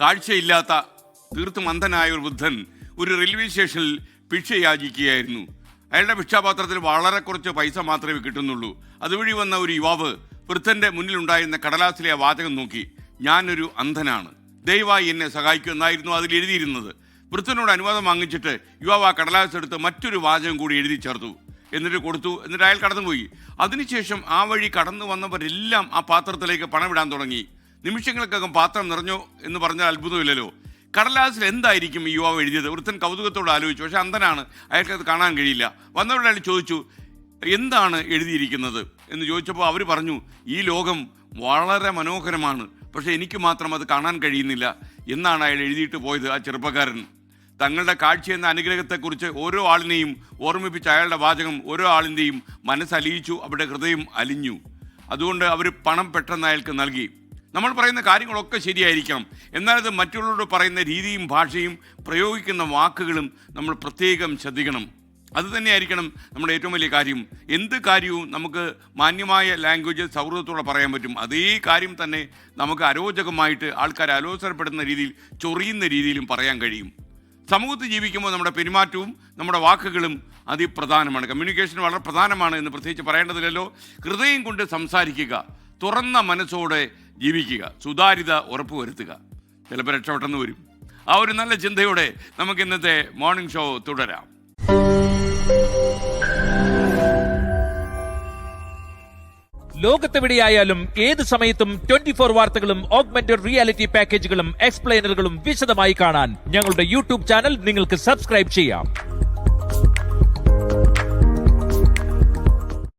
കാഴ്ചയില്ലാത്ത തീർത്തും അന്ധനായ ഒരു വൃദ്ധൻ ഒരു റെയിൽവേ സ്റ്റേഷനിൽ ഭിക്ഷ യാചിക്കുകയായിരുന്നു. അയാളുടെ ഭിക്ഷാപാത്രത്തിൽ വളരെ കുറച്ച് പൈസ മാത്രമേ കിട്ടുന്നുള്ളൂ. അതുവഴി വന്ന ഒരു യുവാവ് വൃദ്ധന്റെ മുന്നിലുണ്ടായിരുന്ന കടലാസിലെ ആ വാചകം നോക്കി, ഞാനൊരു അന്ധനാണ്, ദയവായി എന്നെ സഹായിക്കൂ എന്നായിരുന്നു അതിൽ എഴുതിയിരുന്നത്. വൃദ്ധനോട് അനുവാദം വാങ്ങിച്ചിട്ട് യുവാവ് ആ കടലാസ് എടുത്ത് മറ്റൊരു വാചകം കൂടി എഴുതി ചേർത്തു. എന്നിട്ട് കൊടുത്തു. എന്നിട്ട് അയാൾ കടന്നുപോയി. അതിനുശേഷം ആ വഴി കടന്നു വന്നവരെല്ലാം ആ പാത്രത്തിലേക്ക് പണമിടാൻ തുടങ്ങി. നിമിഷങ്ങൾക്കകം പാത്രം നിറഞ്ഞോ എന്ന് പറഞ്ഞാൽ അത്ഭുതമില്ലല്ലോ. കടലാസിൽ എന്തായിരിക്കും ഈ യുവാവ് എഴുതിയത്? വൃദ്ധൻ കൗതുകത്തോട് ആലോചിച്ചു. പക്ഷെ അന്ധനാണ്, അയാൾക്കത് കാണാൻ കഴിയില്ല. വന്നവരുടെ അയാൾ ചോദിച്ചു, എന്താണ് എഴുതിയിരിക്കുന്നത് എന്ന് ചോദിച്ചപ്പോൾ അവർ പറഞ്ഞു, ഈ ലോകം വളരെ മനോഹരമാണ്, പക്ഷെ എനിക്ക് മാത്രം അത് കാണാൻ കഴിയുന്നില്ല എന്നാണ് അയാൾ എഴുതിയിട്ട് പോയത്. ആ ചെറുപ്പക്കാരൻ തങ്ങളുടെ കാഴ്ച എന്ന അനുഗ്രഹത്തെക്കുറിച്ച് ഓരോ ആളിനെയും ഓർമ്മിപ്പിച്ച അയാളുടെ വാചകം ഓരോ ആളിൻ്റെയും മനസ്സലിയിച്ചു, അവരുടെ ഹൃദയം അലിഞ്ഞു. അതുകൊണ്ട് അവർ പണം പെട്ടെന്ന് അയാൾക്ക് നൽകി. നമ്മൾ പറയുന്ന കാര്യങ്ങളൊക്കെ ശരിയായിരിക്കണം, എന്നാലത് മറ്റുള്ളവരോട് പറയുന്ന രീതിയും ഭാഷയും പ്രയോഗിക്കുന്ന വാക്കുകളും നമ്മൾ പ്രത്യേകം ശ്രദ്ധിക്കണം. അതുതന്നെയായിരിക്കണം നമ്മുടെ ഏറ്റവും വലിയ കാര്യം. എന്ത് കാര്യവും നമുക്ക് മാന്യമായ ലാംഗ്വേജ് സൗഹൃദത്തോടെ പറയാൻ പറ്റും. അതേ കാര്യം തന്നെ നമുക്ക് അരോചകമായിട്ട് ആൾക്കാരെ അലോസരപ്പെടുന്ന രീതിയിൽ, ചൊറിയുന്ന രീതിയിലും പറയാൻ കഴിയും. സമൂഹത്തിൽ ജീവിക്കുമ്പോൾ നമ്മുടെ പെരുമാറ്റവും നമ്മുടെ വാക്കുകളും അതിപ്രധാനമാണ്. കമ്മ്യൂണിക്കേഷൻ വളരെ പ്രധാനമാണ് എന്ന് പ്രത്യേകിച്ച് പറയേണ്ടതില്ലല്ലോ. ഹൃദയം കൊണ്ട് സംസാരിക്കുക, തുറന്ന മനസ്സോടെ ജീവിക്കുക, സുതാര്യത ഉറപ്പുവരുത്തുക, ചിലപ്പോൾ രക്ഷപ്പെട്ടെന്ന് വരും. ആ ഒരു നല്ല ചിന്തയോടെ നമുക്ക് ഇന്നത്തെ മോർണിംഗ് ഷോ തുടരാം. ലോകത്തെവിടെയായാലും ഏത് സമയത്തും 24 വാർത്തകളും ഓഗ്മെന്റഡ് റിയാലിറ്റി പാക്കേജുകളും എക്സ്പ്ലെയിനറുകളും വിശദമായി കാണാൻ ഞങ്ങളുടെ യൂട്യൂബ് ചാനൽ നിങ്ങൾക്ക് സബ്സ്ക്രൈബ് ചെയ്യാം.